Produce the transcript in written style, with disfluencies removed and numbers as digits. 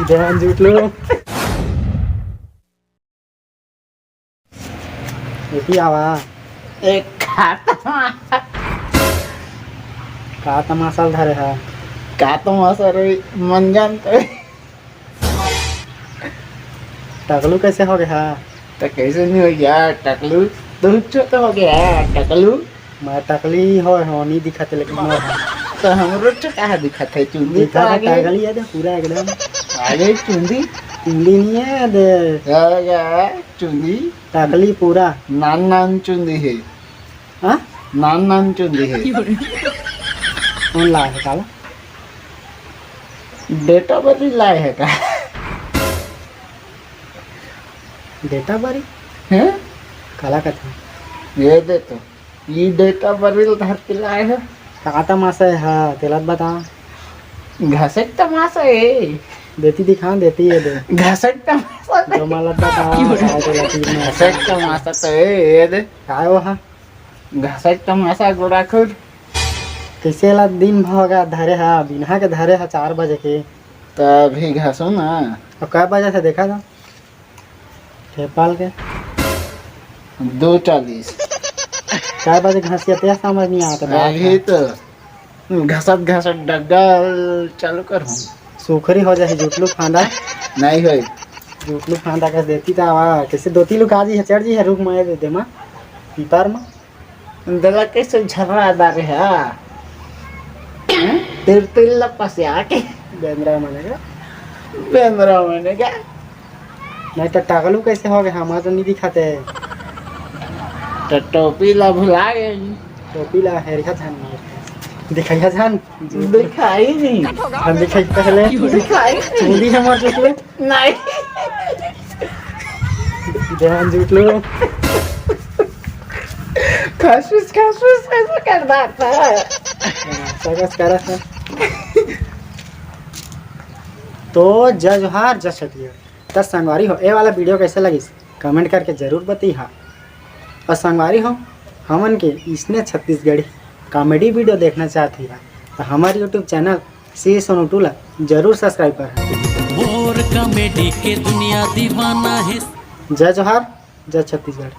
ध्यान जुट लो। यही आवा एक का तमाशा धरे है। का तमाशा रे मन जानते टकलू कैसे हो गया? तो कैसे नहीं हो गया टकलू? तू छोटा हो गया टकलू। मैं टकली हो नहीं दिखते लेकिन मैं तो हमरो छोटा है दिखा था चुंदी तो दिखा आगे टकली है पूरा एकदम। आगे चुंदी हिंदी नहीं है दे गया चुंदी टकली पूरा। नान नान चुंदी है। हाँ नान नान चुंदी है। कौन लाया है काला? डेटा बरी लाए है का? डेटा बारी हैं? काला का था ये दे तो ये डेटा बरी धर के लाए है। का तमाशा है हाँ तेला बता। घसक तमाशा है। देती दिखा देती है दे घसक तमाशा जो माला बता घसक तमाशा तो है ये दे काय वो हाँ घसक तमाशा गोरा खुद कैसे ला दिन भगा धरे हा बिना के धरे हा 4 बजे के। तभी घसो ना। और कै बजे से देखा था ठेपाल के 2:40 कै बजे घसिया तेरा समझ नहीं आता अभी तो घसत घसत डग्गा चालू कर हूँ सुखरी हो जाए जुटलू फांदा नहीं होई जुटलू फांदा कैसे देती था आवा कैसे 2-3 लोग आजी है चढ़ जी है रुक मैं दे दे मां पीपार में दला कैसे झर्रादार है तेरे तेल लपा से आके बेंद्रा मानेगा बेंद्रा मैंने क्या नहीं तो टागलू कैसे हो गया हमारा तो नहीं दिखाते। तो टोपी ला भुला गई। टोपी ला हेरिया जान दिखाइया जान दिखाई नहीं हम दिखाई पहले दिखाई चूड़ी हमार जुटले नहीं ध्यान जुटलो खसफस कैसे कर दाता सकस करा था। तो जय जोहार जय छठिया तब संगवारी हो ए वाला वीडियो कैसे लगी कमेंट करके जरूर बताइए। और संगवारी हो हमन के इसने छत्तीसगढ़ी कॉमेडी वीडियो देखना चाहती है तो हमारे यूट्यूब चैनल सी सोनू टूला जरूर सब्सक्राइब कर। और कॉमेडी के दुनिया दीवाना है। जय जोहार जय छत्तीसगढ़।